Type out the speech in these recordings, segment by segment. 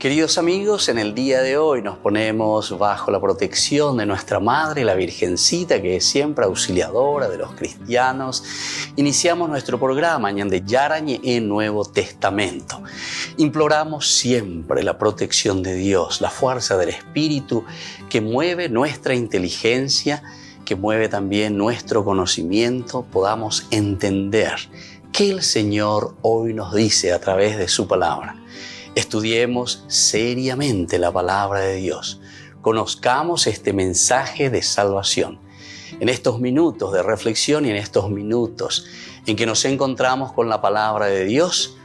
Queridos amigos, en el día de hoy nos ponemos bajo la protección de nuestra Madre, la Virgencita, que es siempre auxiliadora de los cristianos. Iniciamos nuestro programa Ñande Yarañe en Nuevo Testamento. Imploramos siempre la protección de Dios, la fuerza del Espíritu que mueve nuestra inteligencia, que mueve también nuestro conocimiento, podamos entender qué el Señor hoy nos dice a través de su palabra. Estudiemos seriamente la palabra de Dios. Conozcamos este mensaje de salvación. En estos minutos de reflexión y en estos minutos en que nos encontramos con la palabra de Dios,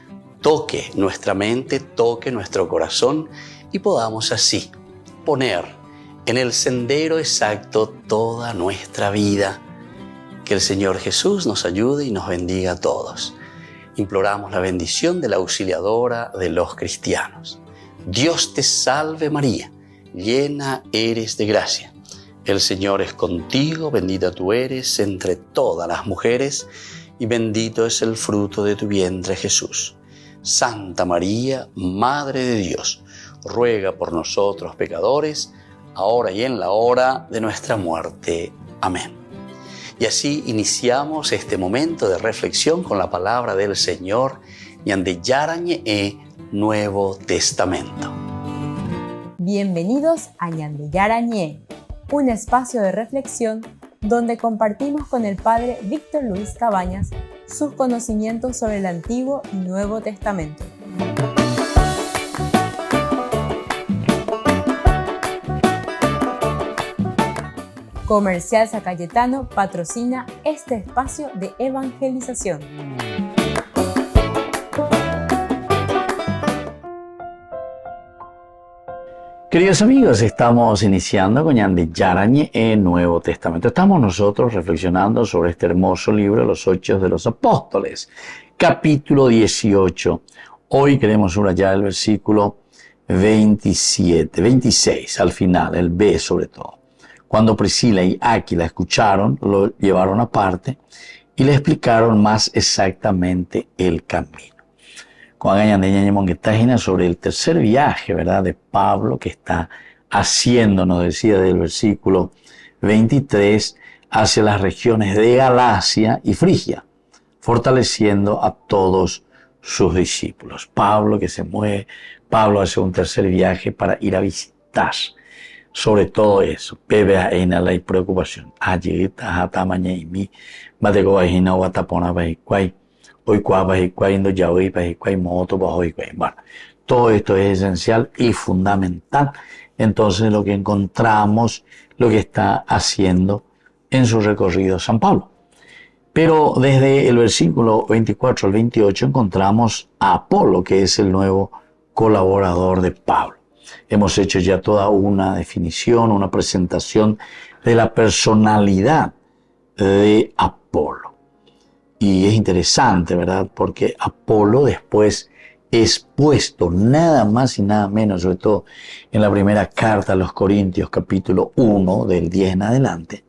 toque nuestra mente, toque nuestro corazón y podamos así poner en el sendero exacto toda nuestra vida. Que el Señor Jesús nos ayude y nos bendiga a todos. Imploramos la bendición de la auxiliadora de los cristianos. Dios te salve María, llena eres de gracia. El Señor es contigo, bendita tú eres entre todas las mujeres y bendito es el fruto de tu vientre Jesús. Santa María, Madre de Dios, ruega por nosotros pecadores, ahora y en la hora de nuestra muerte. Amén. Y así iniciamos este momento de reflexión con la palabra del Señor, Ñande Yarañe Nuevo Testamento. Bienvenidos a Ñande Yarañe, un espacio de reflexión donde compartimos con el Padre Víctor Luis Cabañas sus conocimientos sobre el Antiguo y Nuevo Testamento. Comercial San Cayetano patrocina este espacio de evangelización. Queridos amigos, estamos iniciando con Ñande Yarañe en Nuevo Testamento. Estamos nosotros reflexionando sobre este hermoso libro, Los Hechos de los Apóstoles, capítulo 18. Hoy queremos subrayar el versículo 26, al final, el B sobre todo. Cuando Priscila y Áquila escucharon, lo llevaron aparte y le explicaron más exactamente el camino. Sobre el tercer viaje, ¿verdad?, de Pablo que está haciendo, nos decía del versículo 23, hacia las regiones de Galacia y Frigia, fortaleciendo a todos sus discípulos. Pablo que se mueve, Pablo hace un tercer viaje para ir a visitar. Sobre todo eso, bebe a ena la preocupación. Allí hasta mañana y mi bateko vagina o atapona vajicuay, hoy cua vajicuay, indo ya hoy vajicuay, moto bajo y bueno, todo esto es esencial y fundamental. Entonces, lo que encontramos, lo que está haciendo en su recorrido San Pablo. Pero desde el versículo 24 al 28 encontramos a Apolo, que es el nuevo colaborador de Pablo. Hemos hecho ya toda una definición, una presentación de la personalidad de Apolo. Y es interesante, ¿verdad? Porque Apolo después es puesto nada más y nada menos, sobre todo en la primera carta a los Corintios, capítulo 1, del 10 en adelante,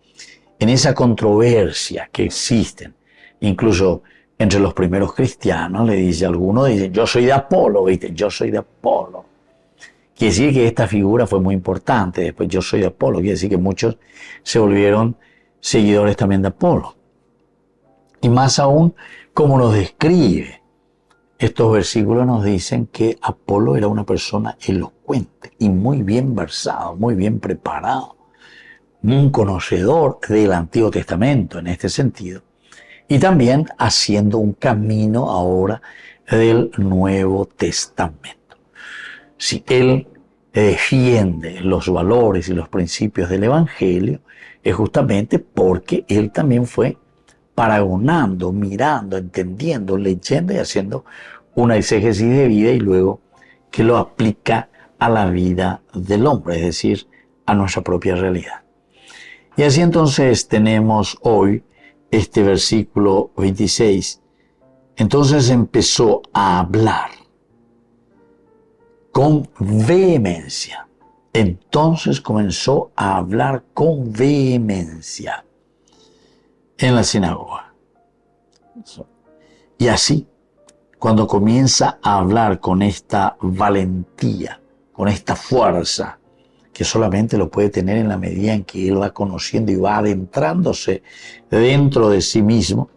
en esa controversia que existen, incluso entre los primeros cristianos, le dice a alguno, dice, yo soy de Apolo, ¿viste? Yo soy de Apolo. Quiere decir que esta figura fue muy importante. Después, yo soy de Apolo. Quiere decir que muchos se volvieron seguidores también de Apolo. Y más aún, como nos describe, estos versículos nos dicen que Apolo era una persona elocuente y muy bien versado, muy bien preparado, un conocedor del Antiguo Testamento en este sentido, y también haciendo un camino ahora del Nuevo Testamento. Si él defiende los valores y los principios del Evangelio, es justamente porque él también fue paragonando, mirando, entendiendo, leyendo y haciendo una exégesis de vida y luego que lo aplica a la vida del hombre, es decir, a nuestra propia realidad. Y así entonces tenemos hoy este versículo 26. Entonces empezó a hablar con vehemencia. Entonces comenzó a hablar con vehemencia en la sinagoga. Y así, cuando comienza a hablar con esta valentía, con esta fuerza que solamente lo puede tener en la medida en que él va conociendo y va adentrándose dentro de sí mismo.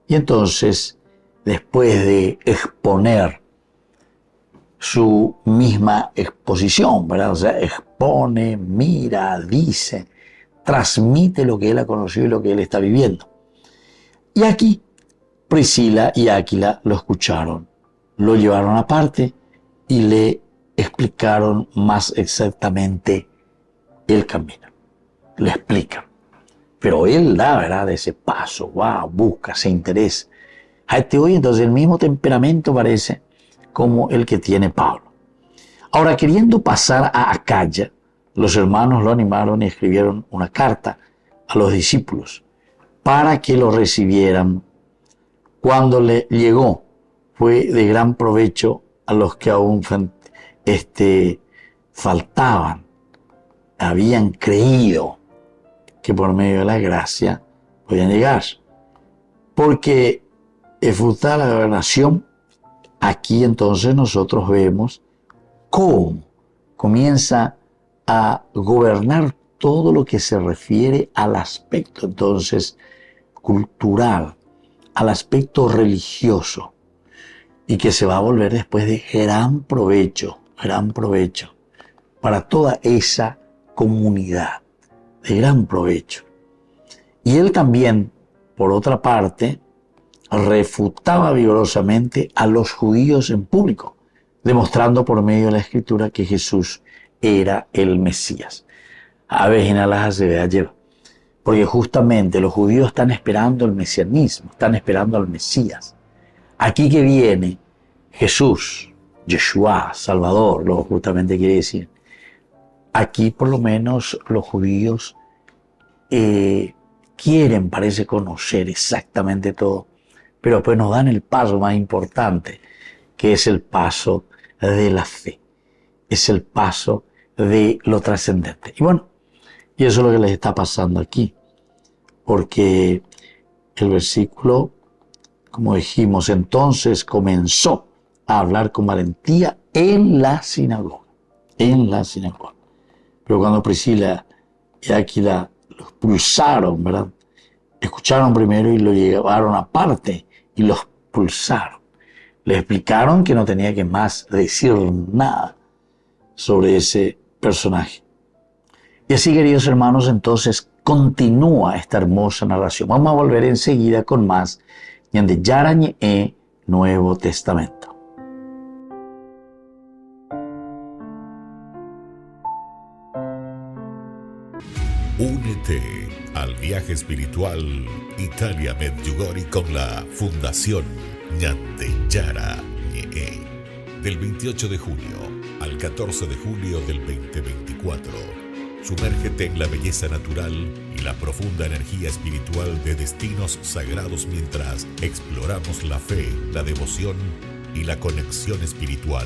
Y entonces, después de exponer su misma exposición, ¿verdad? O sea, expone, mira, dice, transmite lo que él ha conocido y lo que él está viviendo. Y aquí Priscila y Áquila lo escucharon, lo llevaron aparte y le explicaron más exactamente el camino. Le explican. Pero él da, ¿verdad?, ese paso, wow, busca, se interesa. A este hoy, entonces, el mismo temperamento parece como el que tiene Pablo. Ahora, queriendo pasar a Acaya, los hermanos lo animaron y escribieron una carta a los discípulos para que lo recibieran. Cuando le llegó, fue de gran provecho a los que aún faltaban, habían creído que por medio de la gracia podían llegar. Porque fruta la gobernación, aquí entonces nosotros vemos cómo comienza a gobernar todo lo que se refiere al aspecto entonces cultural, al aspecto religioso, y que se va a volver después de gran provecho para toda esa comunidad, de gran provecho. Y él también, por otra parte, refutaba vigorosamente a los judíos en público, demostrando por medio de la Escritura que Jesús era el Mesías. Porque justamente los judíos están esperando el mesianismo, están esperando al Mesías. Aquí que viene Jesús, Yeshua, Salvador, lo justamente quiere decir. Aquí por lo menos los judíos quieren, parece, conocer exactamente todo, pero pues nos dan el paso más importante, que es el paso de la fe, es el paso de lo trascendente. Y bueno, y eso es lo que les está pasando aquí, porque el versículo, como dijimos, entonces comenzó a hablar con valentía en la sinagoga, Pero cuando Priscila y Áquila los expulsaron, ¿verdad? Escucharon primero y lo llevaron aparte y los expulsaron. Le explicaron que no tenía que más decir nada sobre ese personaje. Y así, queridos hermanos, entonces continúa esta hermosa narración. Vamos a volver enseguida con más de Yarañe Nuevo Testamento. Únete al viaje espiritual Italia Medjugorje con la Fundación Ñande Yarañe. Del 28 de junio al 14 de julio del 2024. Sumérgete en la belleza natural y la profunda energía espiritual de destinos sagrados mientras exploramos la fe, la devoción y la conexión espiritual.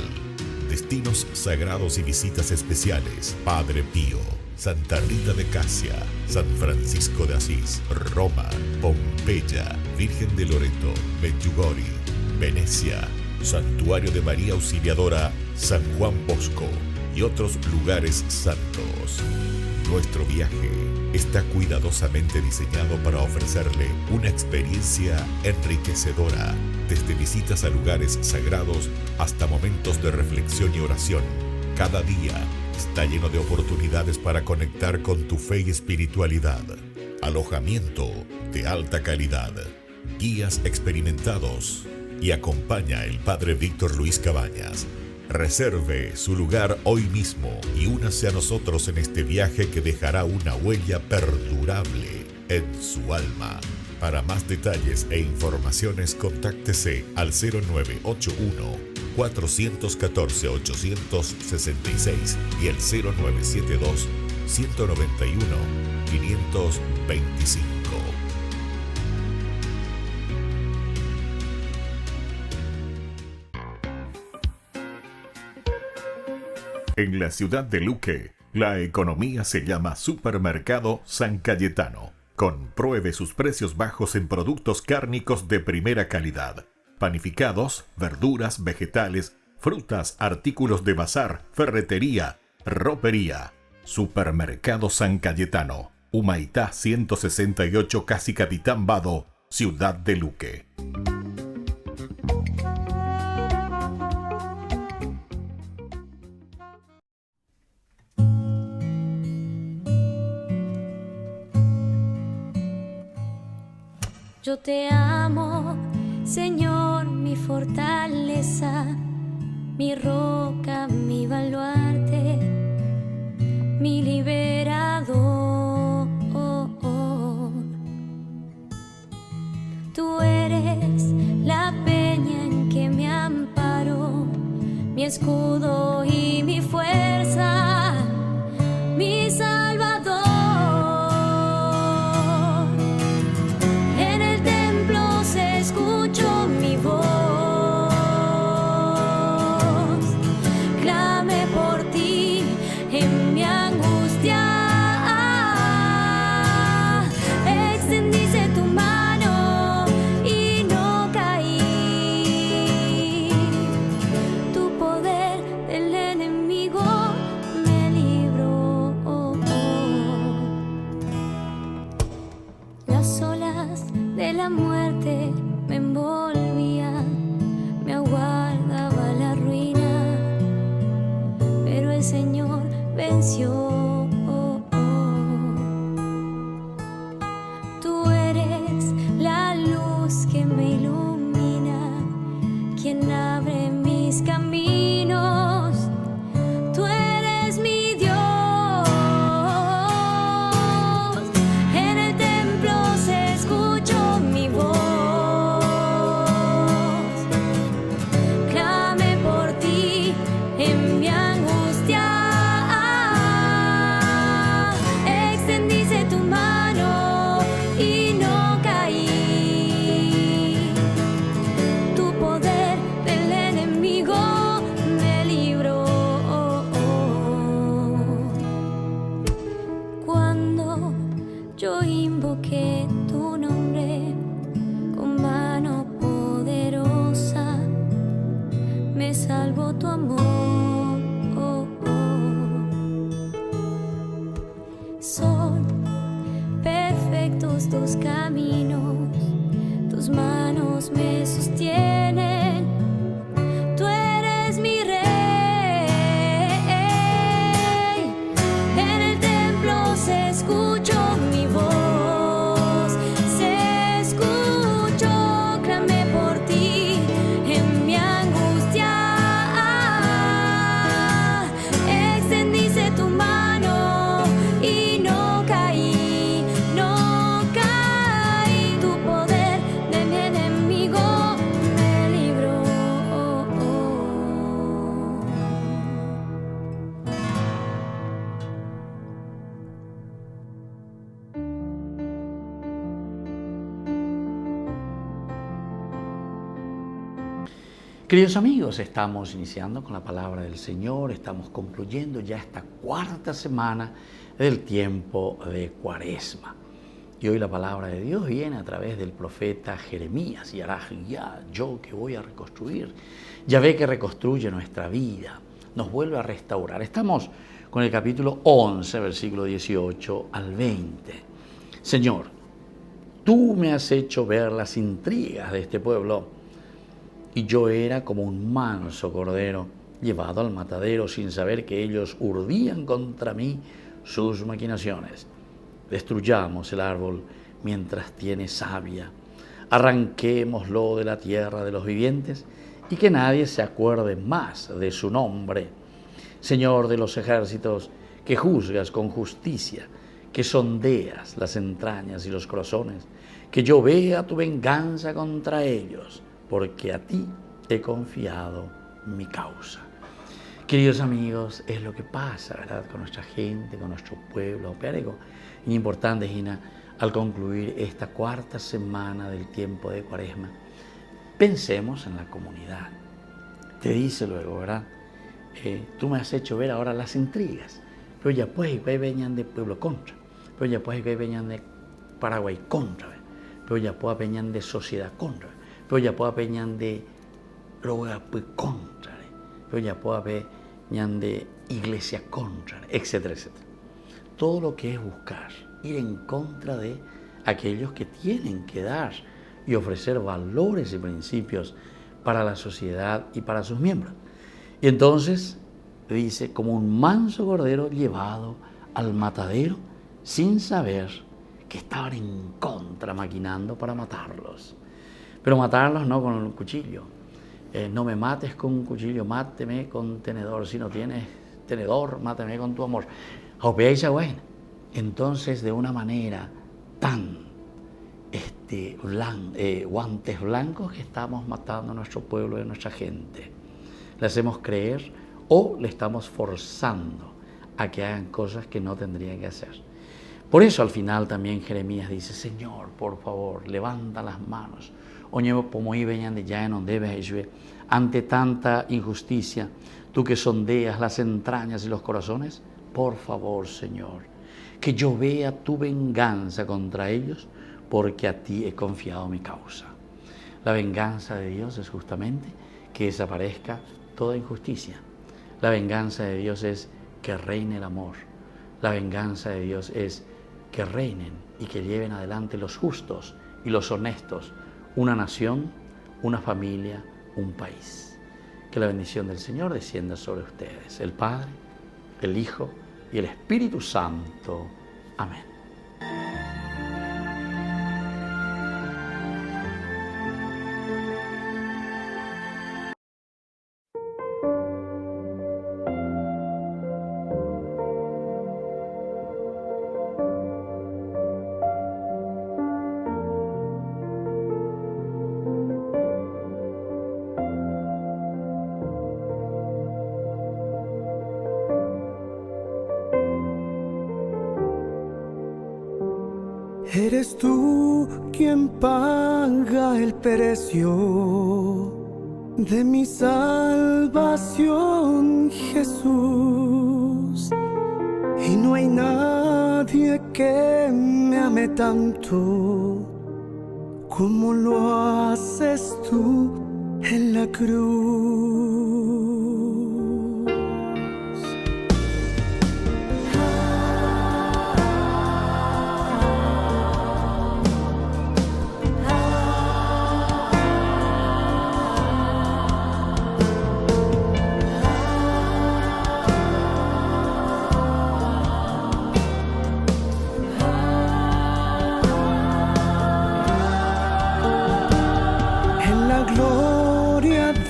Destinos sagrados y visitas especiales: Padre Pío, Santa Rita de Casia, San Francisco de Asís, Roma, Pompeya, Virgen de Loreto, Medjugorje, Venecia, Santuario de María Auxiliadora, San Juan Bosco y otros lugares santos. Nuestro viaje está cuidadosamente diseñado para ofrecerle una experiencia enriquecedora, desde visitas a lugares sagrados hasta momentos de reflexión y oración. Cada día está lleno de oportunidades para conectar con tu fe y espiritualidad. Alojamiento de alta calidad, guías experimentados y acompaña el Padre Víctor Luis Cabañas. Reserve su lugar hoy mismo y únase a nosotros en este viaje que dejará una huella perdurable en su alma. Para más detalles e informaciones, contáctese al 0981-414-866 y el 0972-191-525. En la ciudad de Luque, la economía se llama Supermercado San Cayetano. Compruebe sus precios bajos en productos cárnicos de primera calidad. Panificados, verduras, vegetales, frutas, artículos de bazar, ferretería, ropería. Supermercado San Cayetano, Humaitá 168, Casi Capitán Vado, Ciudad de Luque. Yo te amo, Señor, mi fortaleza, mi roca, mi baluarte, mi liberador. Tú eres la peña en que me amparo, mi escudo y mi fuerza, mi Salvador. En el templo se escuchó mi voz, clamé por ti en mi angustia. Extendiste tu mano y no caí. Tu poder del enemigo me libró. Las olas de la muerte me envolvían, me aguardaba la ruina, pero el Señor venció. Tú eres la luz que me ilumina, quien abre mis caminos. Tú eres mi Dios. En el templo se escuchó mi voz, clamé por ti en mi angustia. Extendiste tu mano y no caí. Tu poder del enemigo me libró. Cuando yo invoqué tu nombre con mano poderosa, me salvó tu amor. Son perfectos tus caminos, tus manos me sostienen. Tú eres mi rey. En el templo se escuchó mi voz, se escuchó, clamé por ti en mi angustia. Extendiste tu mano y no caí, no caí. Tu poder de mi enemigo me libró. Queridos amigos, estamos iniciando con la palabra del Señor, estamos concluyendo ya esta cuarta semana del tiempo de Cuaresma. Y hoy la palabra de Dios viene a través del profeta Jeremías. Y hará ya yo que voy a reconstruir. Ya ve que reconstruye nuestra vida, nos vuelve a restaurar. Estamos con el capítulo 11, versículo 18 al 20. Señor, tú me has hecho ver las intrigas de este pueblo, y yo era como un manso cordero llevado al matadero sin saber que ellos urdían contra mí sus maquinaciones. Destruyamos el árbol mientras tiene savia, arranquémoslo de la tierra de los vivientes y que nadie se acuerde más de su nombre. Señor de los ejércitos, que juzgas con justicia, que sondeas las entrañas y los corazones, que yo vea tu venganza contra ellos, porque a ti he confiado mi causa. Queridos amigos, es lo que pasa, ¿verdad?, con nuestra gente, con nuestro pueblo. Pero es importante, Gina, al concluir esta cuarta semana del tiempo de Cuaresma, pensemos en la comunidad. Te dice luego, ¿verdad? Tú me has hecho ver ahora las intrigas, pero ya pues que venían de pueblo contra, pero ya pues que venían de Paraguay contra, pero ya pues venían de sociedad contra, pero ya pues venían de droga pues contra. pero ya puede haber de iglesia contra, etcétera, etcétera. Todo lo que es buscar, ir en contra de aquellos que tienen que dar y ofrecer valores y principios para la sociedad y para sus miembros. Y entonces dice, como un manso cordero llevado al matadero sin saber que estaban en contra maquinando para matarlos. Pero matarlos no con un cuchillo. No me mates con un cuchillo, máteme con tenedor. Si no tienes tenedor, máteme con tu amor. Entonces, de una manera tan guantes blancos, que estamos matando a nuestro pueblo y a nuestra gente. Le hacemos creer o le estamos forzando a que hagan cosas que no tendrían que hacer. Por eso al final también Jeremías dice, Señor, por favor, levanta las manos. Ante tanta injusticia, tú que sondeas las entrañas y los corazones, por favor, Señor, que yo vea tu venganza contra ellos, porque a ti he confiado mi causa. La venganza de Dios es justamente que desaparezca toda injusticia. La venganza de Dios es que reine el amor. La venganza de Dios es que reinen y que lleven adelante los justos y los honestos, una nación, una familia, un país. Que la bendición del Señor descienda sobre ustedes, el Padre, el Hijo y el Espíritu Santo. Amén. Eres tú quien paga el precio de mi salvación, Jesús. Y no hay nadie que me ame tanto como lo haces tú en la cruz.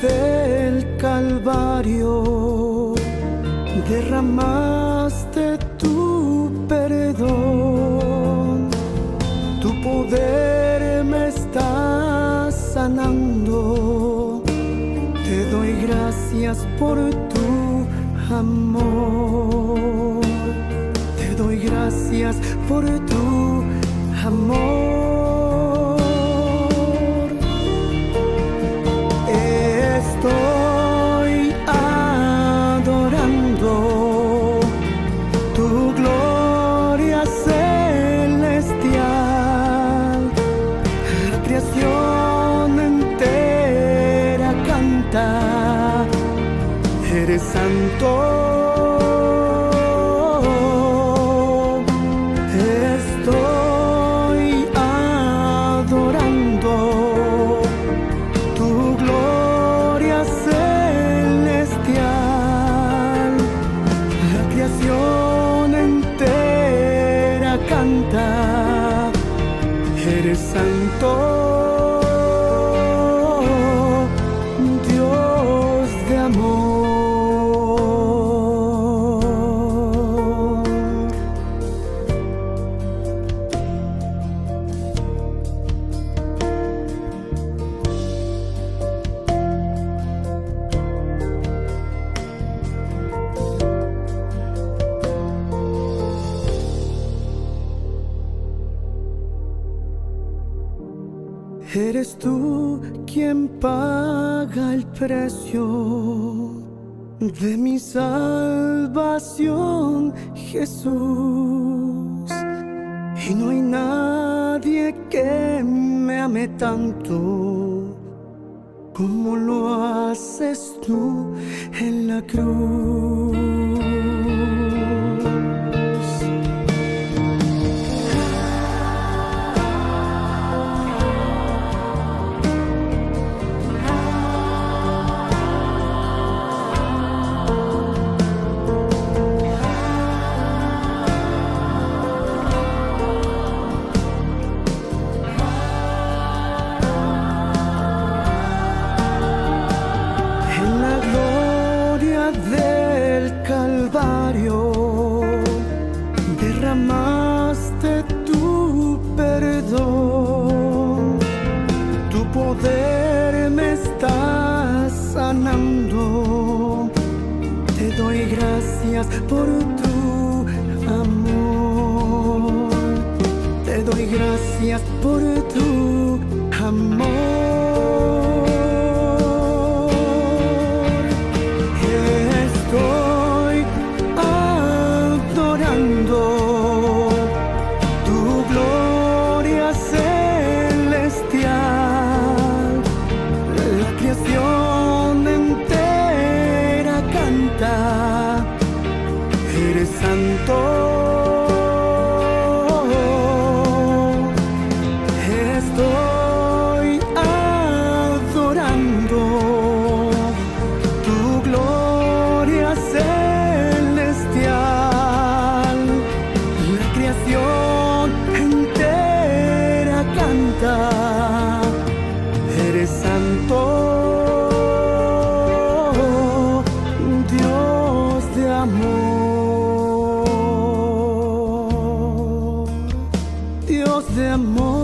Del Calvario derramaste tu perdón, tu poder me está sanando. Te doy gracias por tu amor, te doy gracias por tu amor. Estoy adorando tu gloria celestial. La creación entera canta, eres santo. Estoy adorando tu gloria celestial. La creación entera canta, eres santo, Dios de amor. Eres tú quien paga el precio de mi salvación, Jesús. Y no hay nadie que me ame tanto como lo haces tú en la cruz. En la gloria del Calvario derramaste tu perdón, tu poder me está sanando. Te doy gracias por tu amor, te doy gracias por tu amor. Estoy adorando tu gloria celestial. La creación entera canta, eres santo. Estoy adorando tu gloria celestial. La creación entera canta, eres santo, Dios de amor, Dios de amor.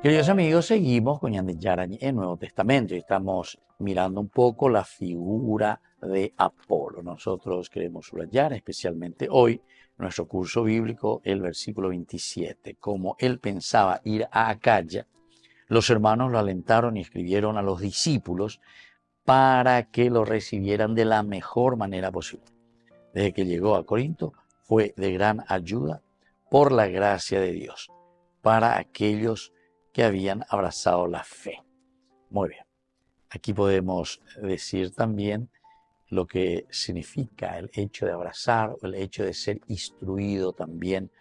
Queridos amigos, seguimos con Ñande Yarañe en Nuevo Testamento y estamos mirando un poco la figura de Apolo. Nosotros queremos subrayar especialmente hoy nuestro curso bíblico el versículo 27. Como él pensaba ir a Acaya, los hermanos lo alentaron y escribieron a los discípulos para que lo recibieran de la mejor manera posible. Desde que llegó a Corinto fue de gran ayuda por la gracia de Dios para aquellos que habían abrazado la fe. Muy bien. Aquí podemos decir también lo que significa el hecho de abrazar o el hecho de ser instruido también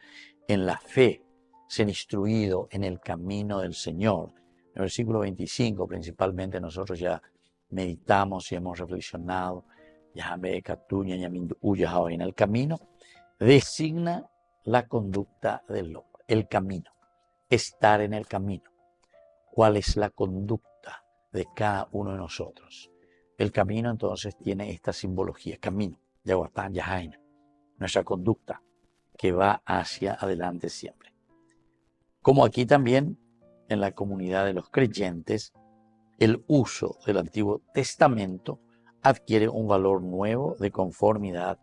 en la fe, ser instruido en el camino del Señor. En el versículo 25 principalmente nosotros ya meditamos y hemos reflexionado. En el camino designa la conducta del hombre, el camino. Estar en el camino. ¿Cuál es la conducta de cada uno de nosotros? El camino entonces tiene esta simbología, camino, Yahuatán, Yahaina, nuestra conducta que va hacia adelante siempre. Como aquí también en la comunidad de los creyentes, el uso del Antiguo Testamento adquiere un valor nuevo de conformidad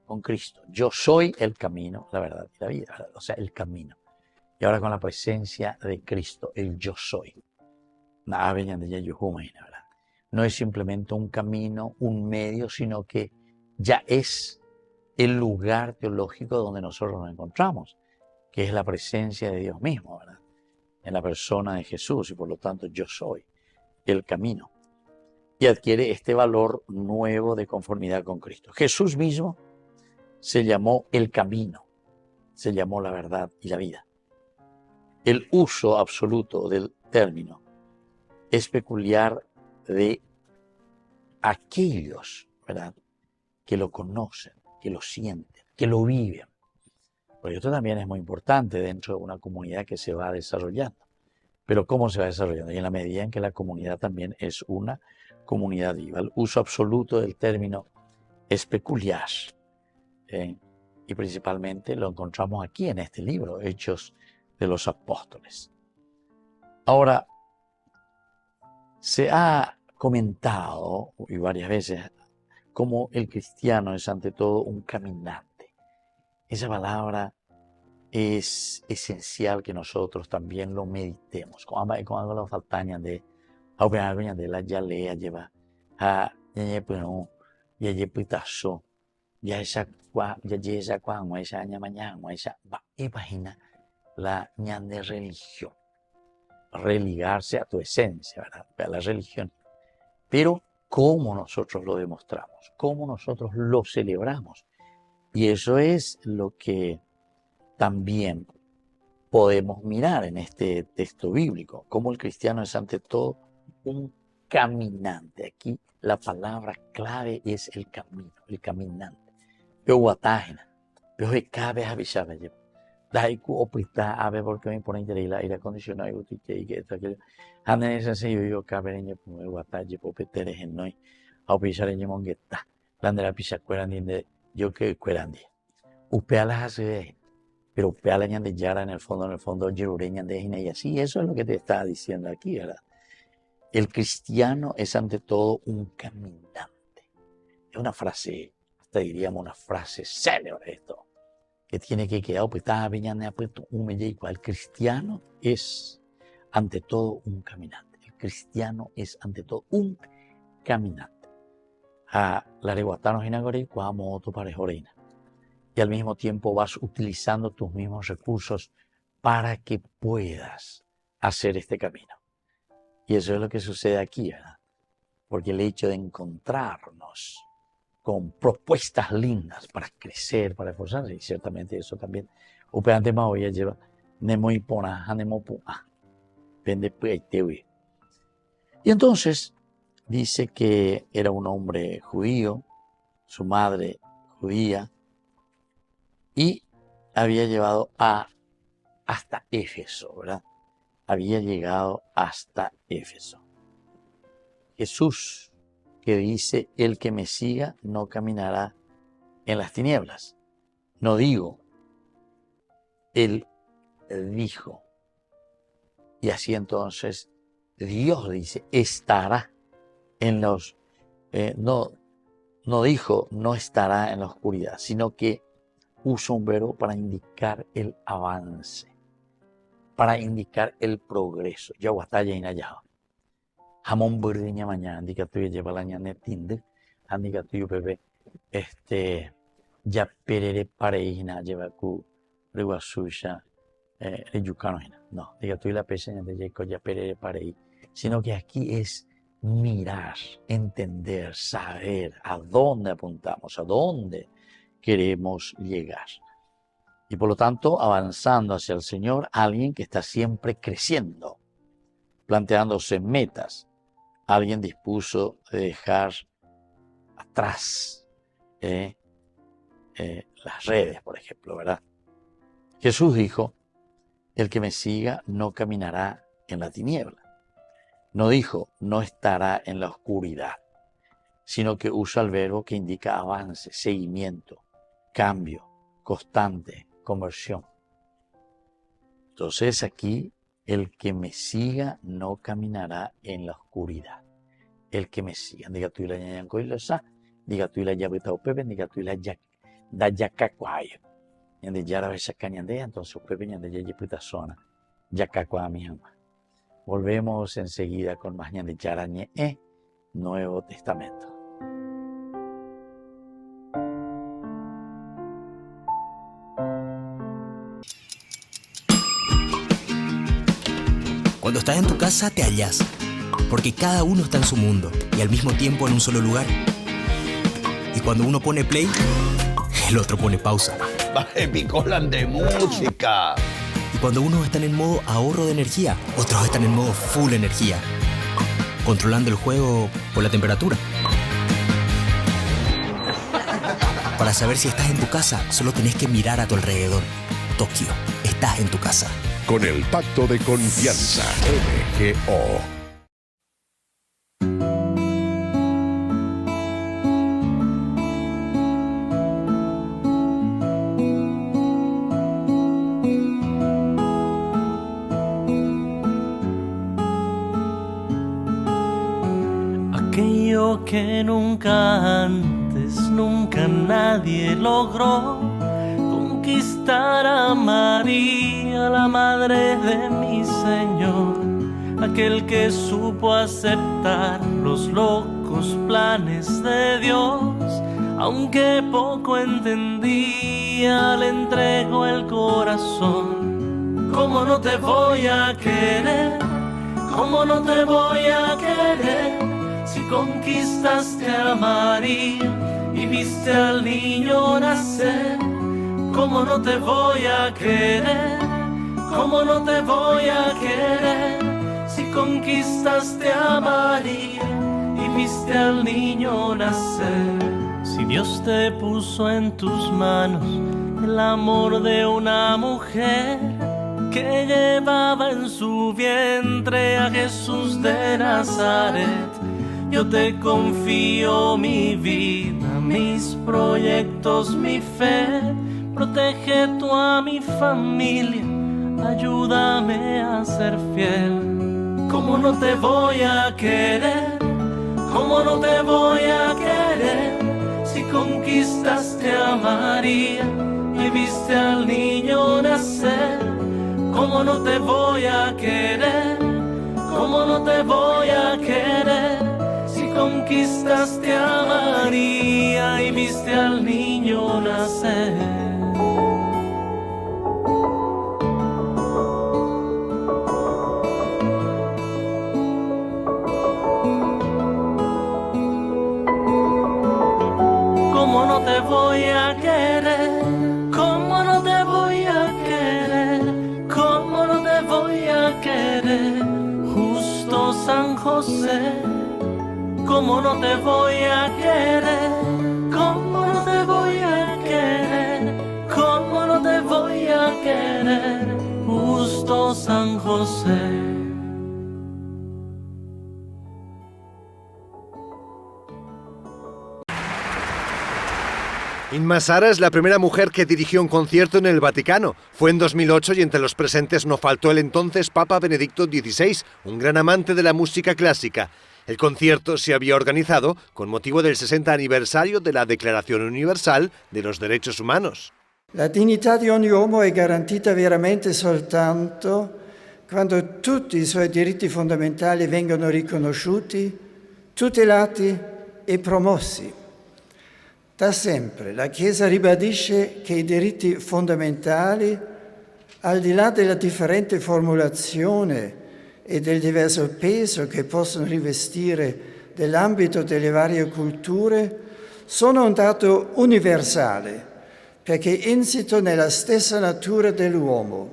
con Cristo. Yo soy el camino, la verdad y la vida, ¿verdad? O sea, el camino. Y ahora con la presencia de Cristo, el yo soy. No es simplemente un camino, un medio, sino que ya es el lugar teológico donde nosotros nos encontramos, que es la presencia de Dios mismo, ¿verdad? En la persona de Jesús, y por lo tanto yo soy el camino. Y adquiere este valor nuevo de conformidad con Cristo. Jesús mismo se llamó el camino, se llamó la verdad y la vida. El uso absoluto del término es peculiar de aquellos, ¿verdad?, que lo conocen, que lo sienten, que lo viven. Porque esto también es muy importante dentro de una comunidad que se va desarrollando. Pero ¿cómo se va desarrollando? Y en la medida en que la comunidad también es una comunidad viva. El uso absoluto del término es peculiar. Y principalmente lo encontramos aquí en este libro, Hechos de los Apóstoles. Ahora, se ha comentado, y varias veces, cómo el cristiano es ante todo un caminante. Esa palabra es esencial que nosotros también lo meditemos. Cuando la faltaña de la yalea lleva a ñeñepeno, yayepitazo, ya esa cuan, esa ñamañan, esa imagina la ñan de religión. Religarse a tu esencia, ¿verdad? A la religión. Pero cómo nosotros lo demostramos, cómo nosotros lo celebramos. Y eso es lo que también podemos mirar en este texto bíblico, cómo el cristiano es ante todo un caminante. Aquí la palabra clave es el camino, el caminante. Pero guatágena, pero de cabe a Villavelle. Daiku opita a ver por qué me pone interés la aire acondicionado y utiche y que esto aquello. Anda en ese sentido yo cabereño como el guataje popeteres en noi a opisar en mongueta. La de la pisa cuerandín yo que cuerandí. Upea las hace pero upea la ñan de Yara en el fondo yerureña de y así. Eso es lo que te está diciendo aquí, ¿verdad? El cristiano es ante todo un caminante. Es una frase, hasta diríamos una frase célebre esto, que tiene que quedar, pues está viñando un el cristiano es ante todo un caminante. El cristiano es ante todo un caminante. A la reguatanos en agora y cuamo otro parejorena. Y al mismo tiempo vas utilizando tus mismos recursos para que puedas hacer este camino. Y eso es lo que sucede aquí, ¿verdad? Porque el hecho de encontrarnos con propuestas lindas para crecer, para esforzarse, y ciertamente eso también, upeante más hoy lleva, nemo y pona, nemo pua, vende pueitewi. Y entonces dice que era un hombre judío, su madre judía, y había llevado hasta Éfeso, ¿verdad? Había llegado hasta Éfeso. Jesús, que dice, el que me siga no caminará en las tinieblas. No digo, él dijo. Y así entonces Dios dice, estará en los... no dijo, no estará en la oscuridad, sino que usa un verbo para indicar el avance, para indicar el progreso. Ya batalla en allá. Jamón burdiña mañana, indica tú lleva la ñane tinde, indica tú bebé, ya perere pareina lleva ku reguasuya, reyucano. No, diga tú la peseña de Jacob ya perere parei, sino que aquí es mirar, entender, saber a dónde apuntamos, a dónde queremos llegar. Y por lo tanto, avanzando hacia el Señor, alguien que está siempre creciendo, planteándose metas, alguien dispuesto de dejar atrás las redes, por ejemplo, ¿verdad? Jesús dijo, el que me siga no caminará en la tiniebla. No dijo, no estará en la oscuridad, sino que usa el verbo que indica avance, seguimiento, cambio, constante, conversión. Entonces aquí, el que me siga no caminará en la oscuridad. El que me siga, diga tú y la ñañanco y la sa, diga tú y la yabita o pepe, diga tú y la da yacacuayo. Y de yara esa cañandea, entonces pepe ñande yayipita zona, yacacuá mi ama. Volvemos enseguida con más ñande yarañe Nuevo Testamento. Cuando estás en tu casa te hallas, porque cada uno está en su mundo y al mismo tiempo en un solo lugar. Y cuando uno pone play, el otro pone pausa. Baje picolan de música. Y cuando unos están en modo ahorro de energía, otros están en modo full energía, controlando el juego por la temperatura. Para Para saber si estás en tu casa, solo tenés que mirar a tu alrededor. Tokio, estás en tu casa. Con el Pacto de Confianza, MGO. Aquello que nunca antes, nunca nadie logró, conquistar a María, la madre de mi Señor, aquel que supo aceptar los locos planes de Dios, aunque poco entendía, le entregó el corazón. ¿Cómo no te voy a querer? ¿Cómo no te voy a querer? Si conquistaste a María y viste al niño nacer, ¿cómo no te voy a querer? ¿Cómo no te voy a querer? Si conquistaste a María y viste al niño nacer. Si Dios te puso en tus manos el amor de una mujer que llevaba en su vientre a Jesús de Nazaret, yo te confío mi vida, mis proyectos, mi fe. Protege tú a mi familia, ayúdame a ser fiel. ¿Cómo no te voy a querer? ¿Cómo no te voy a querer? Si conquistaste a María y viste al niño nacer. ¿Cómo no te voy a querer? ¿Cómo no te voy a querer? Conquistaste a María y viste al niño nacer. ¿Cómo no te voy a querer? ¿Cómo no te voy a querer? ¿Cómo no te voy a querer? Justo San José. ¿Cómo no te voy a querer? ¿Cómo no te voy a querer? ¿Cómo no te voy a querer? Justo San José. Inma Sara es la primera mujer que dirigió un concierto en el Vaticano. Fue en 2008 y entre los presentes no faltó el entonces Papa Benedicto XVI, un gran amante de la música clásica. El concierto se había organizado con motivo del 60 aniversario de la Declarazione Universal de los Derechos Humanos. La dignità di ogni uomo è garantita veramente soltanto quando tutti i suoi diritti fondamentali vengono riconosciuti, tutelati e promossi. Da sempre la Chiesa ribadisce che i diritti fondamentali, al di là della differente formulazione e del diverso peso che possono rivestire nell'ambito delle varie culture, sono un dato universale, perché insito nella stessa natura dell'uomo.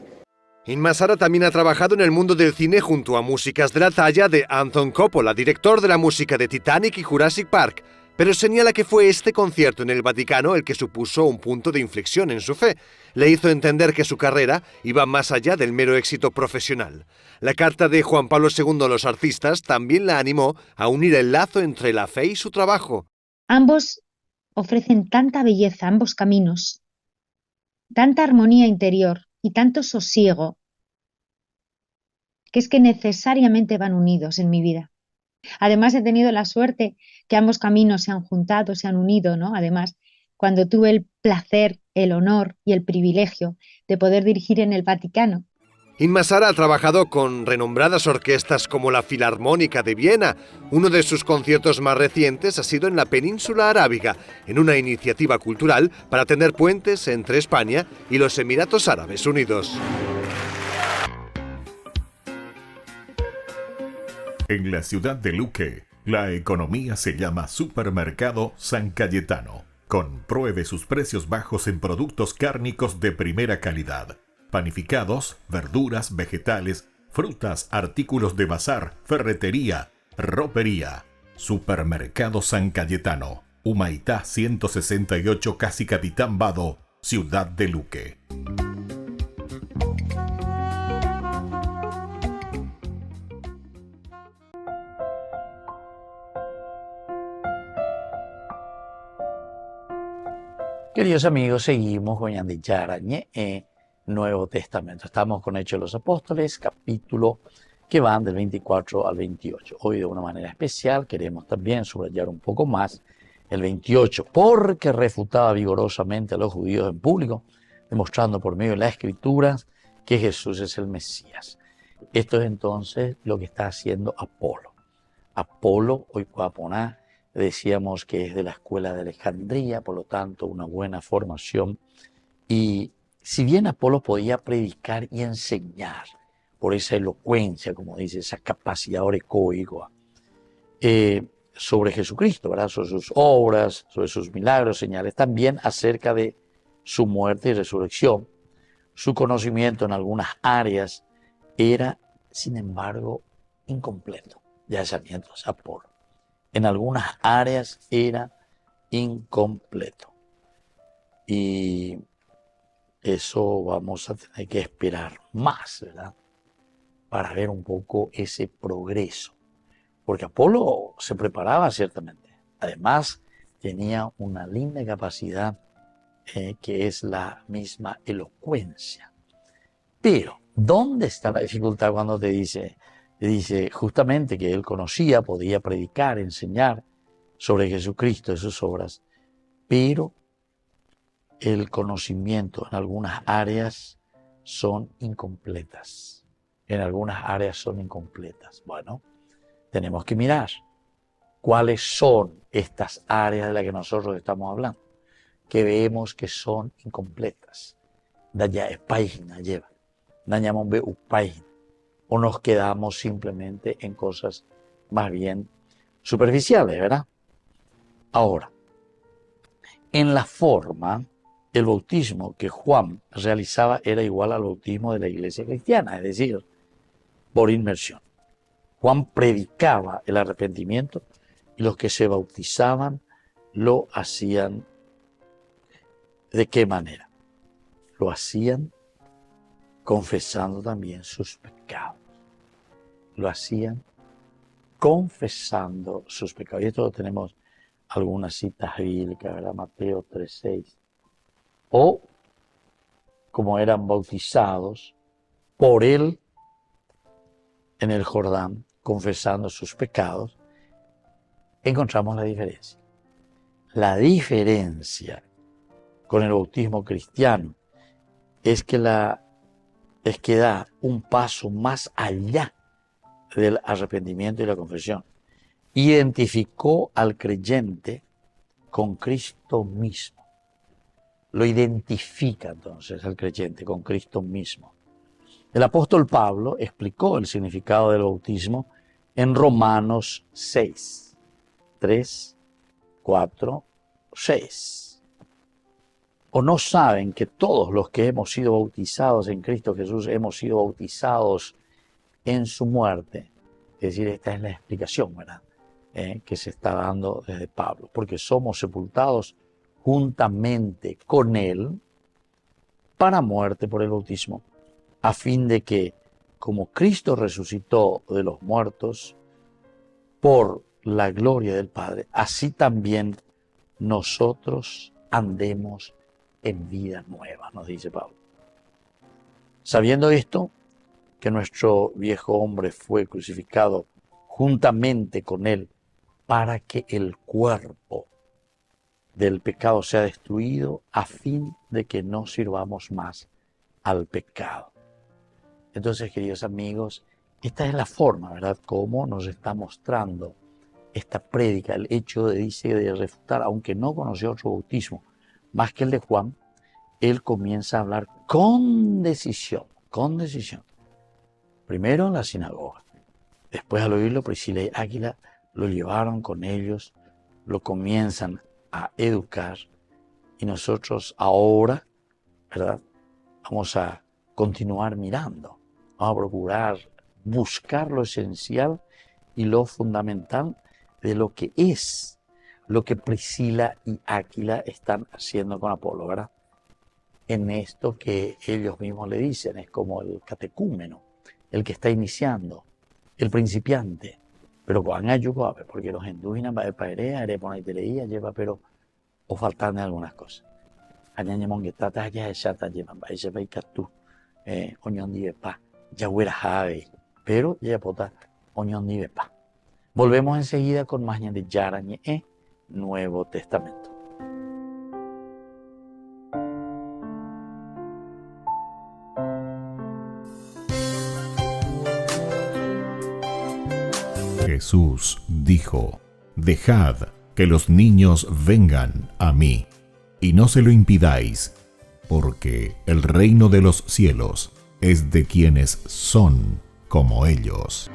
Inma Sara también ha trabajado en el mundo del cine junto a músicas de la talla de Anton Coppola, director de la música de Titanic y Jurassic Park, pero señala que fue este concierto en el Vaticano el que supuso un punto de inflexión en su fe. Le hizo entender que su carrera iba más allá del mero éxito profesional. La carta de Juan Pablo II a los artistas también la animó a unir el lazo entre la fe y su trabajo. Ambos ofrecen tanta belleza, ambos caminos, tanta armonía interior y tanto sosiego, que es que necesariamente van unidos en mi vida. Además, he tenido la suerte que ambos caminos se han juntado, se han unido, ¿no? Además, cuando tuve el placer, el honor y el privilegio de poder dirigir en el Vaticano. Inma Sara ha trabajado con renombradas orquestas como la Filarmónica de Viena. Uno de sus conciertos más recientes ha sido en la península arábiga, en una iniciativa cultural para tender puentes entre España y los Emiratos Árabes Unidos. En la ciudad de Luque, la economía se llama Supermercado San Cayetano. Compruebe sus precios bajos en productos cárnicos de primera calidad. Panificados, verduras, vegetales, frutas, artículos de bazar, ferretería, ropería. Supermercado San Cayetano. Humaitá 168, Casi Capitán Vado, Ciudad de Luque. Queridos amigos, seguimos con Ñande Yara Ñe'e, Nuevo Testamento. Estamos con Hechos de los Apóstoles, capítulo que van del 24 al 28. Hoy de una manera especial queremos también subrayar un poco más el 28, porque refutaba vigorosamente a los judíos en público, demostrando por medio de las Escrituras que Jesús es el Mesías. Esto es entonces lo que está haciendo Apolo. Apolo, hoy Cuaponá, decíamos que es de la escuela de Alejandría, por lo tanto una buena formación. Y si bien Apolo podía predicar y enseñar por esa elocuencia, como dice, esa capacidad orecoica, sobre Jesucristo, ¿verdad? Sobre sus obras, sobre sus milagros, señales, también acerca de su muerte y resurrección. Su conocimiento en algunas áreas era, sin embargo, incompleto. Ya sabían entonces Apolo. En algunas áreas era incompleto. Y eso vamos a tener que esperar más, ¿verdad? Para ver un poco ese progreso. Porque Apolo se preparaba ciertamente. Además, tenía una linda capacidad que es la misma elocuencia. Pero, ¿dónde está la dificultad cuando te dice justamente que él conocía, podía predicar, enseñar sobre Jesucristo y sus obras, pero el conocimiento en algunas áreas son incompletas. En algunas áreas son incompletas. Bueno, tenemos que mirar cuáles son estas áreas de las que nosotros estamos hablando, que vemos que son incompletas. Daya es página lleva, dañamos ve página. O nos quedamos simplemente en cosas más bien superficiales, ¿verdad? Ahora, en la forma, el bautismo que Juan realizaba era igual al bautismo de la iglesia cristiana, es decir, por inmersión. Juan predicaba el arrepentimiento y los que se bautizaban lo hacían ¿de qué manera? Lo hacían confesando también sus pecados. Lo hacían confesando sus pecados. Y esto tenemos algunas citas bíblicas, ¿verdad? Mateo 3:6. O como eran bautizados por él en el Jordán, confesando sus pecados, encontramos la diferencia. La diferencia con el bautismo cristiano es que da un paso más allá del arrepentimiento y la confesión. Identificó al creyente con Cristo mismo. Lo identifica entonces al creyente con Cristo mismo. El apóstol Pablo explicó el significado del bautismo en Romanos 6, 3, 4, 6. ¿O no saben que todos los que hemos sido bautizados en Cristo Jesús hemos sido bautizados en su muerte? Es decir, esta es la explicación, ¿verdad? Que se está dando desde Pablo. Porque somos sepultados juntamente con Él para muerte por el bautismo, a fin de que, como Cristo resucitó de los muertos por la gloria del Padre, así también nosotros andemos en vida nueva, nos dice Pablo. Sabiendo esto, que nuestro viejo hombre fue crucificado juntamente con él para que el cuerpo del pecado sea destruido, a fin de que no sirvamos más al pecado. Entonces, queridos amigos, esta es la forma, ¿verdad?, como nos está mostrando esta prédica, el hecho de refutar, aunque no conoció otro bautismo más que el de Juan, él comienza a hablar con decisión. Primero en la sinagoga. Después, al oírlo, Priscila y Áquila lo llevaron con ellos, lo comienzan a educar, y nosotros ahora, ¿verdad?, vamos a continuar mirando, vamos a procurar buscar lo esencial y lo fundamental de lo que es lo que Priscila y Áquila están haciendo con Apolo, ¿verdad? En esto que ellos mismos le dicen, es como el catecúmeno, el que está iniciando, el principiante. Pero cuando hay porque los indígenas va de paerea, arepona y teleía, lleva, pero o faltan algunas cosas. Añaña monguetata ya chata llevan, va ese va tú, oñón di pa, ya huera jave, pero ya pota oñón di pa. Volvemos enseguida con más de Yara ñe, Nuevo Testamento. Jesús dijo: Dejad que los niños vengan a mí, y no se lo impidáis, porque el reino de los cielos es de quienes son como ellos.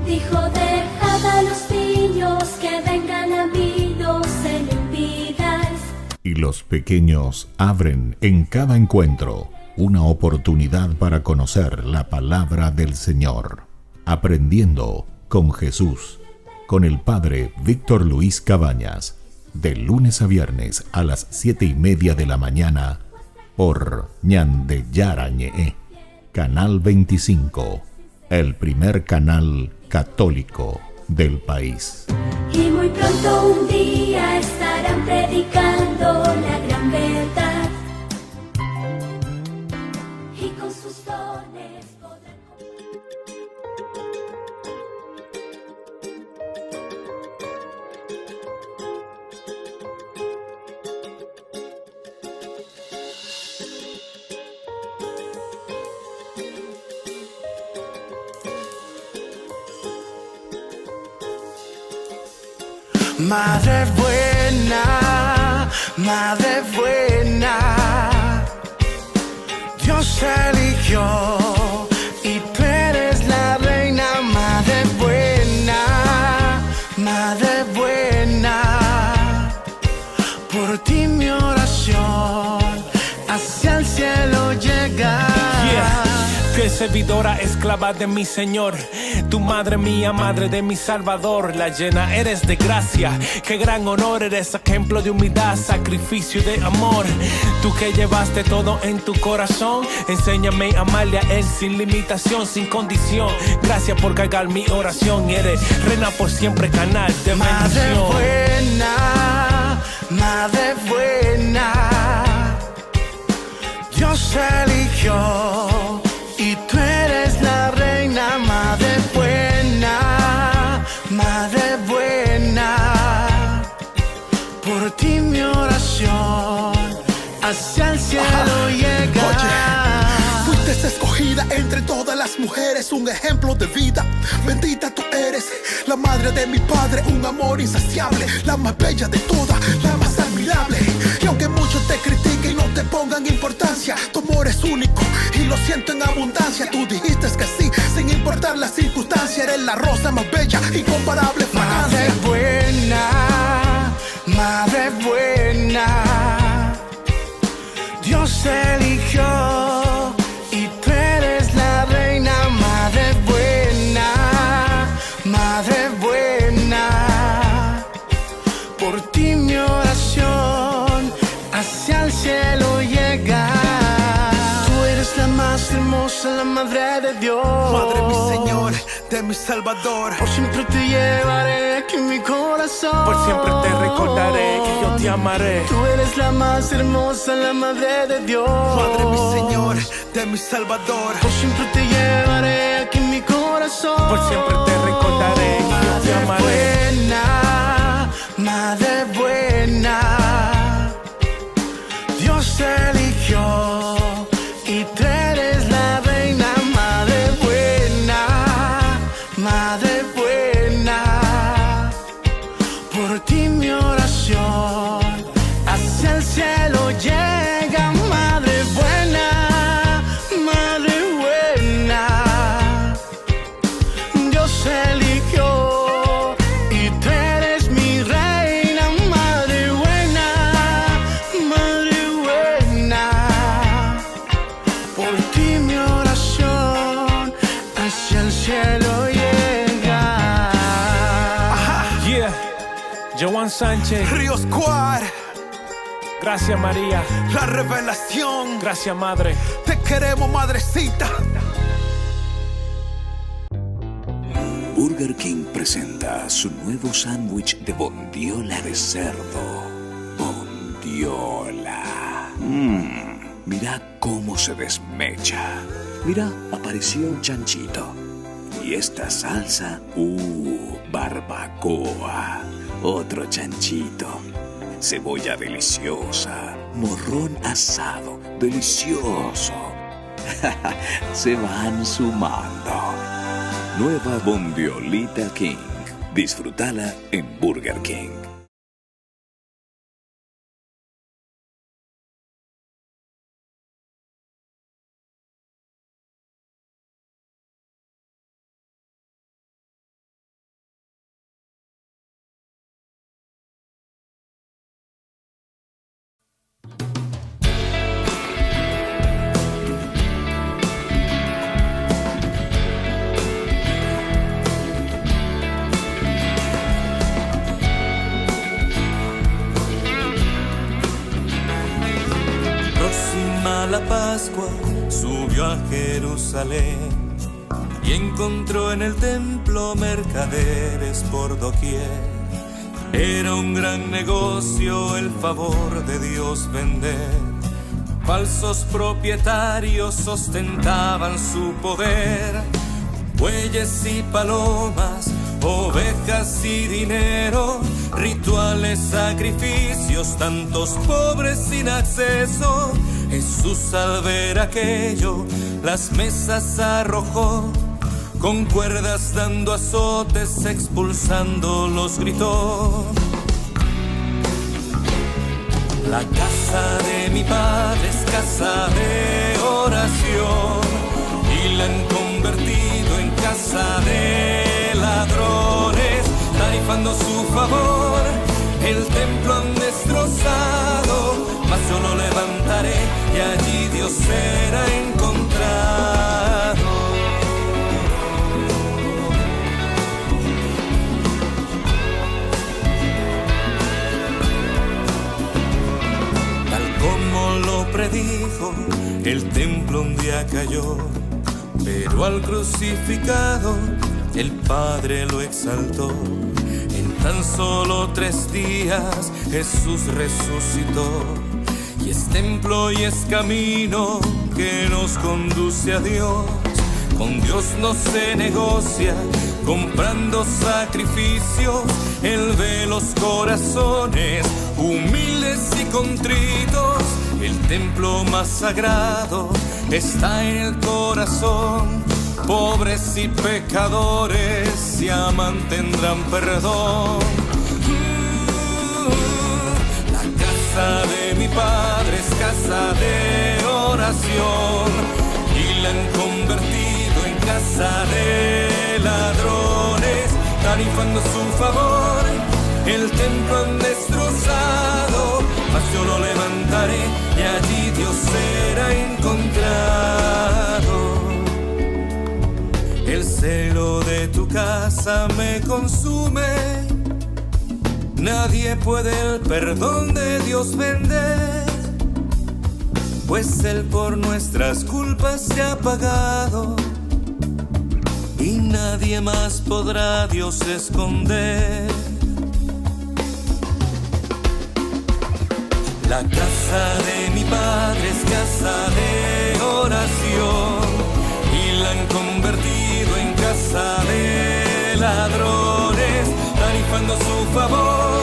Dijo, dejad a los niños que vengan a mí, no se lo impidáis. Y los pequeños abren en cada encuentro una oportunidad para conocer la palabra del Señor, aprendiendo con Jesús, con el Padre Víctor Luis Cabañas, de lunes a viernes a las 7:30 de la mañana, por Ñande Yara ñe, Canal 25, el primer canal católico del país. Y muy pronto un día estarán predicando la gran verdad, y con sus dones podrán... Madre buena, Dios eligió y tú eres la reina. Madre buena, por ti mi oración hacia el cielo llega. Fiel servidora, esclava de mi Señor, tu madre mía, madre de mi Salvador, la llena eres de gracia, qué gran honor, eres ejemplo de humildad, sacrificio de amor, tú que llevaste todo en tu corazón, enséñame a amarle a Él sin limitación, sin condición, gracias por cargar mi oración, eres reina por siempre, canal de bendición. Madre buena, Dios eligió y tú eres la reina. Madre buena, por ti mi oración hacia el cielo llega. Oye, fuiste escogida entre todas las mujeres, un ejemplo de vida. Bendita tú eres, la madre de mi padre, un amor insaciable, la más bella de todas, la más admirable. Y aunque muchos te critiquen y no te pongan importancia, tu amor es único y lo siento en abundancia. Tú dijiste que sí, sin importar la circunstancia, eres la rosa más bella, incomparable fragancia. Madre buena, Dios eligió y tú eres la reina. Madre buena, por ti mi oración hacia el cielo llega. Tú eres la más hermosa, la madre de Dios, madre mi Señor, de mi Salvador. Por siempre te llevaré aquí en mi corazón, por siempre te recordaré que yo te amaré. Tú eres la más hermosa, la madre de Dios, madre mi Señor, de mi Salvador. Por siempre te llevaré aquí en mi corazón, por siempre te recordaré que yo te amaré. Madre buena, Dios eligió y tú eres la reina. Madre buena, por ti mi oración hacia el cielo llega. Madre buena, Dios eligió y tú eres mi reina. Madre buena, por ti mi oración hacia el cielo llega. Joan Sánchez, Río Squad, gracias María, La Revelación, gracias Madre. te queremos, madrecita. Burger King presenta su nuevo sándwich de bondiola de cerdo. Bondiola. Mira cómo se desmecha. Mira, apareció un chanchito. Y esta salsa, barbacoa. Otro chanchito. Cebolla deliciosa. Morrón asado, delicioso. Se van sumando. Nueva Bondiolita King. Disfrútala en Burger King. La Pascua subió a Jerusalén y encontró en el templo mercaderes por doquier. Era un gran negocio el favor de Dios vender. Falsos propietarios ostentaban su poder. Bueyes y palomas, ovejas y dinero, rituales, sacrificios, tantos pobres sin acceso. Jesús al ver aquello, las mesas arrojó, con cuerdas dando azotes, expulsándolos gritó. La casa de mi padre es casa de oración, y la han convertido en casa de ladrones, tarifando su favor. El templo han destrozado, mas yo lo levantaré y allí Dios será encontrado. Tal como lo predijo, el templo un día cayó, pero al crucificado el Padre lo exaltó. En tan solo 3 días Jesús resucitó, y es templo y es camino que nos conduce a Dios. Con Dios no se negocia comprando sacrificios. Él ve los corazones humildes y contritos. El templo más sagrado está en el corazón. Pobres y pecadores, si aman tendrán perdón. La casa de mi padre es casa de oración, y la han convertido en casa de ladrones, tarifando su favor. El templo han destrozado, mas yo lo levantaré y allí Dios será encontrado. El celo de tu casa me consume. Nadie puede el perdón de Dios vender, pues Él por nuestras culpas se ha pagado, y nadie más podrá a Dios esconder. La casa de mi padre es casa de oración, y la han convertido en casa de ladrones, tarifando su favor.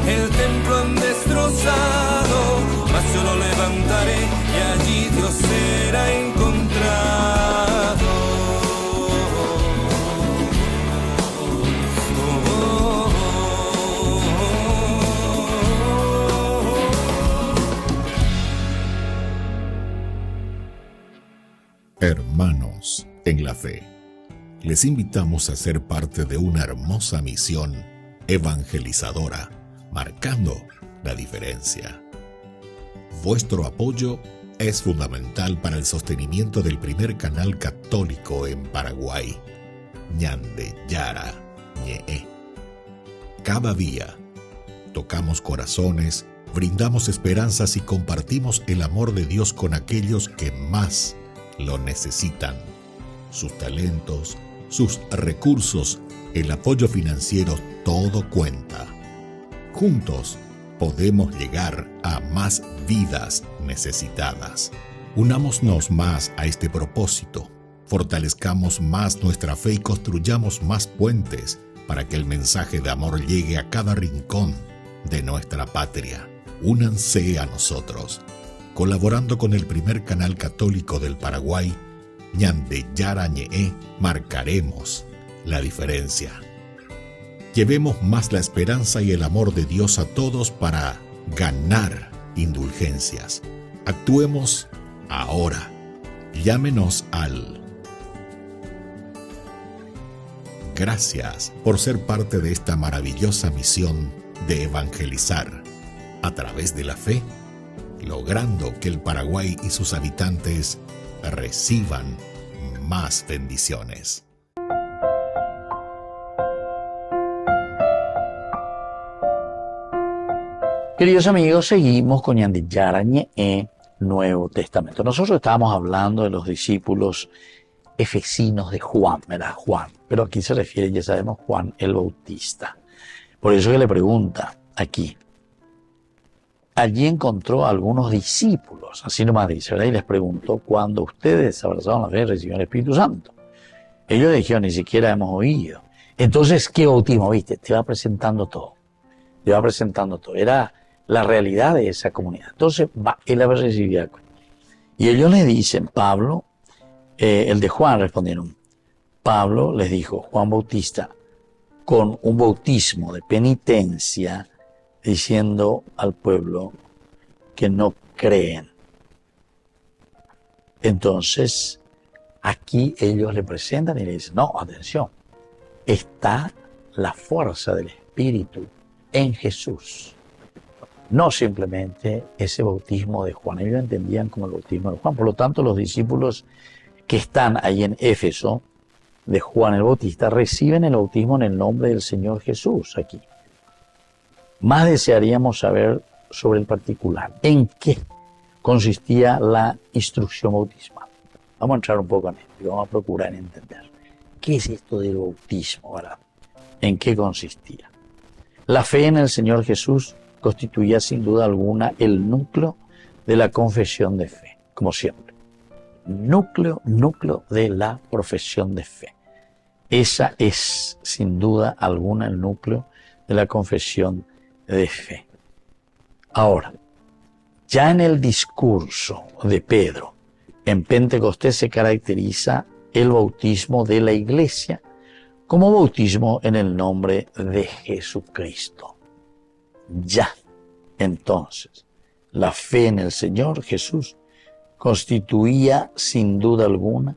El templo han destrozado, mas yo lo levantaré y allí Dios será encontrado. Hermanos en la fe, les invitamos a ser parte de una hermosa misión evangelizadora, marcando la diferencia. Vuestro apoyo es fundamental para el sostenimiento del primer canal católico en Paraguay, Ñande Yara Ñe. Cada día tocamos corazones, brindamos esperanzas y compartimos el amor de Dios con aquellos que más lo necesitan. Sus talentos, sus recursos, el apoyo financiero, todo cuenta. Juntos podemos llegar a más vidas necesitadas. Unámonos más a este propósito, fortalezcamos más nuestra fe y construyamos más puentes para que el mensaje de amor llegue a cada rincón de nuestra patria. Únanse a nosotros, colaborando con el primer canal católico del Paraguay, Ñande Yara Ñe, marcaremos la diferencia. Llevemos más la esperanza y el amor de Dios a todos para ganar indulgencias. Actuemos ahora. Llámenos al... Gracias por ser parte de esta maravillosa misión de evangelizar a través de la fe, logrando que el Paraguay y sus habitantes reciban más bendiciones. Queridos amigos, seguimos con Ñande Yara Ñe, Nuevo Testamento. Nosotros estábamos hablando de los discípulos efesinos de Juan, ¿verdad? Juan, pero aquí se refiere, ya sabemos, Juan el Bautista. Por eso que le pregunta aquí. Allí encontró a algunos discípulos, así nomás dice, ¿verdad? Y les preguntó, cuando ustedes abrazaron la fe, recibieron el Espíritu Santo. Ellos dijeron, ni siquiera hemos oído. Entonces, ¿qué bautismo? ¿Viste? Te va presentando todo. Te va presentando todo. Era la realidad de esa comunidad. Entonces, él había recibido. Y ellos le dicen, Pablo, el de Juan, respondieron. Pablo les dijo, Juan Bautista, con un bautismo de penitencia, diciendo al pueblo que no creen. Entonces, aquí ellos le presentan y le dicen, no, atención, está la fuerza del Espíritu en Jesús. No simplemente ese bautismo de Juan. Ellos entendían como el bautismo de Juan. Por lo tanto, los discípulos que están ahí en Éfeso, de Juan el Bautista, reciben el bautismo en el nombre del Señor Jesús aquí. Más desearíamos saber sobre el particular. ¿En qué consistía la instrucción bautismal? Vamos a entrar un poco en esto y vamos a procurar entender. ¿Qué es esto del bautismo, verdad? ¿En qué consistía? La fe en el Señor Jesús constituía sin duda alguna el núcleo de la confesión de fe, como siempre. Núcleo de la profesión de fe. Esa es sin duda alguna el núcleo de la confesión de fe. Ahora, ya en el discurso de Pedro, en Pentecostés se caracteriza el bautismo de la Iglesia como bautismo en el nombre de Jesucristo. Ya, entonces, la fe en el Señor Jesús constituía sin duda alguna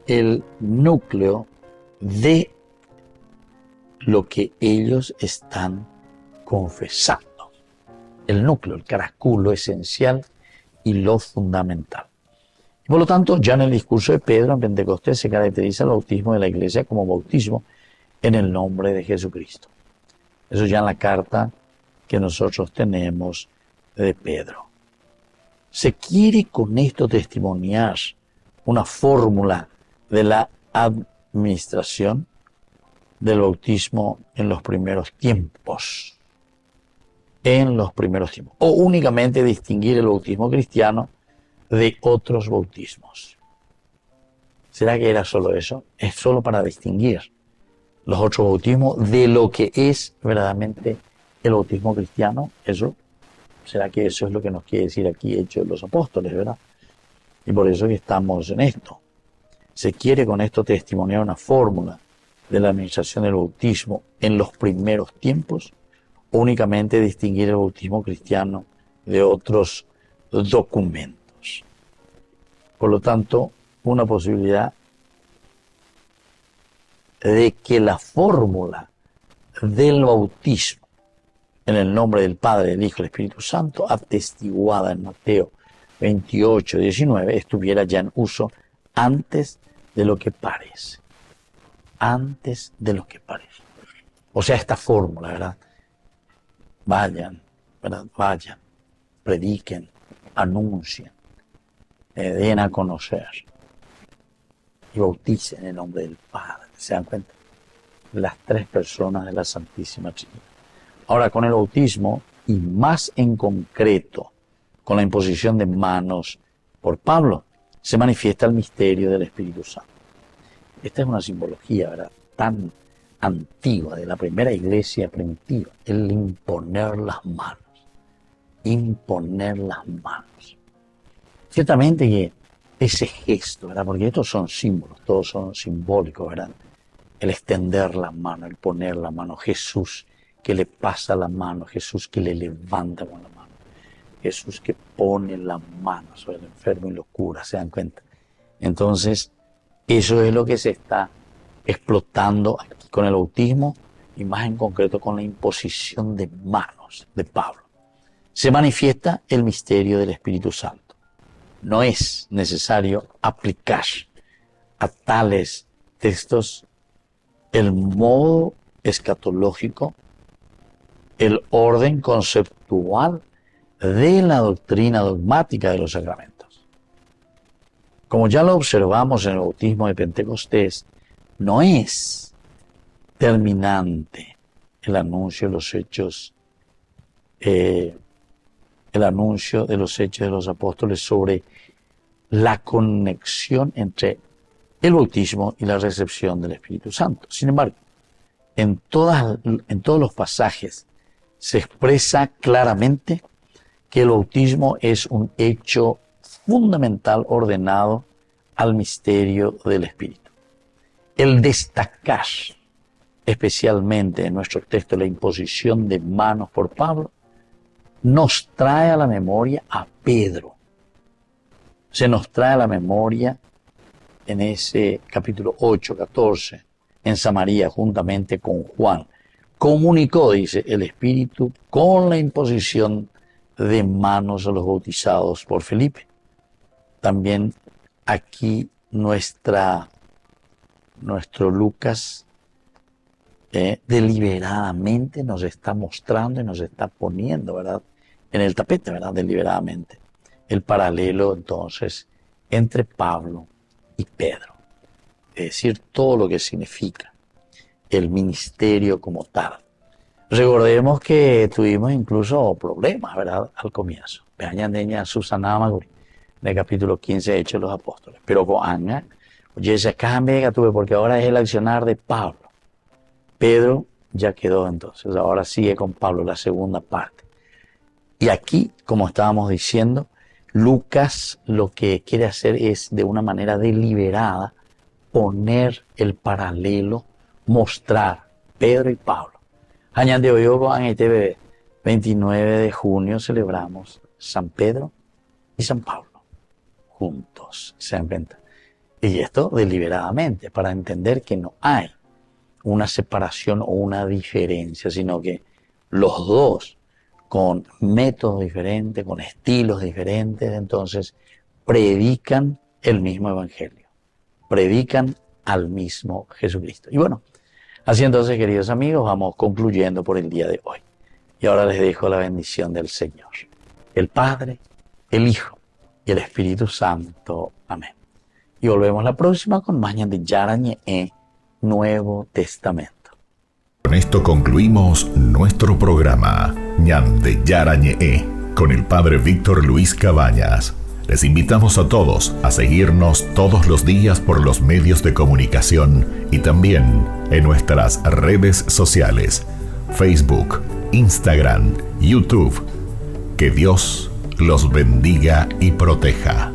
el núcleo de lo que ellos están confesando. El núcleo, el caraculo esencial y lo fundamental. Por lo tanto, ya en el discurso de Pedro en Pentecostés se caracteriza el bautismo de la Iglesia como bautismo en el nombre de Jesucristo. Eso ya en la carta que nosotros tenemos de Pedro. Se quiere con esto testimoniar una fórmula de la administración del bautismo en los primeros tiempos. En los primeros tiempos. O únicamente distinguir el bautismo cristiano de otros bautismos. ¿Será que era solo eso? Es solo para distinguir los otros bautismos de lo que es verdaderamente el bautismo cristiano. ¿Eso? ¿Será que eso es lo que nos quiere decir aquí Hechos de los Apóstoles, verdad? Y por eso que estamos en esto. Se quiere con esto testimoniar una fórmula de la administración del bautismo en los primeros tiempos, o únicamente distinguir el bautismo cristiano de otros documentos. Por lo tanto, una posibilidad de que la fórmula del bautismo en el nombre del Padre, del Hijo y del Espíritu Santo, atestiguada en Mateo 28, 19, estuviera ya en uso antes de lo que parece. Antes de lo que parece. O sea, esta fórmula, ¿verdad? vayan, ¿verdad? Vayan, prediquen, anuncien, den a conocer y bauticen en el nombre del Padre. ¿Se dan cuenta? Las tres personas de la Santísima Trinidad. Ahora, con el bautismo, y más en concreto, con la imposición de manos por Pablo, se manifiesta el misterio del Espíritu Santo. Esta es una simbología, ¿verdad?, tan antigua, de la primera iglesia primitiva, el imponer las manos. Imponer las manos. Ciertamente que ese gesto, ¿verdad?, porque estos son símbolos, todos son simbólicos, ¿verdad?, el extender la mano, el poner la mano, Jesús que le pasa la mano, Jesús que le levanta con la mano, Jesús que pone la mano sobre el enfermo y lo cura, ¿se dan cuenta? Entonces, eso es lo que se está explotando aquí con el bautismo y más en concreto con la imposición de manos de Pablo. Se manifiesta el misterio del Espíritu Santo. No es necesario aplicar a tales textos el modo escatológico, el orden conceptual de la doctrina dogmática de los sacramentos. Como ya lo observamos en el bautismo de Pentecostés, no es terminante el anuncio de los hechos, de los apóstoles sobre la conexión entre el bautismo y la recepción del Espíritu Santo. Sin embargo, en todos los pasajes se expresa claramente que el bautismo es un hecho fundamental ordenado al misterio del Espíritu. El destacar especialmente en nuestro texto la imposición de manos por Pablo nos trae a la memoria a Pedro. Se nos trae a la memoria en ese capítulo 8, 14, en Samaria, juntamente con Juan, comunicó, dice, el Espíritu con la imposición de manos a los bautizados por Felipe. También aquí nuestro Lucas deliberadamente nos está mostrando y nos está poniendo, ¿verdad?, en el tapete, ¿verdad?, deliberadamente, el paralelo entonces entre Pablo y Pedro. Es decir, todo lo que significa el ministerio como tal. Recordemos que tuvimos incluso problemas, ¿verdad?, al comienzo. Vean deña Susana Maguri, en el capítulo 15 de Hechos de los Apóstoles. Pero con Ana, oye, se cambia tuve, porque ahora es el accionar de Pablo. Pedro ya quedó entonces, ahora sigue con Pablo la segunda parte. Y aquí, como estábamos diciendo, Lucas lo que quiere hacer es, de una manera deliberada, poner el paralelo, mostrar Pedro y Pablo. Añan de hoy, en este 29 de junio, celebramos San Pedro y San Pablo, juntos, se dan cuenta. Y esto deliberadamente, para entender que no hay una separación o una diferencia, sino que los dos, con métodos diferentes, con estilos diferentes, entonces predican el mismo evangelio, predican al mismo Jesucristo. Y bueno, así entonces, queridos amigos, vamos concluyendo por el día de hoy. Y ahora les dejo la bendición del Señor, el Padre, el Hijo y el Espíritu Santo. Amén. Y volvemos la próxima con más de Yarañe Nuevo Testamento. Con esto concluimos nuestro programa Ñande Yarañe con el Padre Víctor Luis Cabañas. Les invitamos a todos a seguirnos todos los días por los medios de comunicación y también en nuestras redes sociales, Facebook, Instagram, YouTube. Que Dios los bendiga y proteja.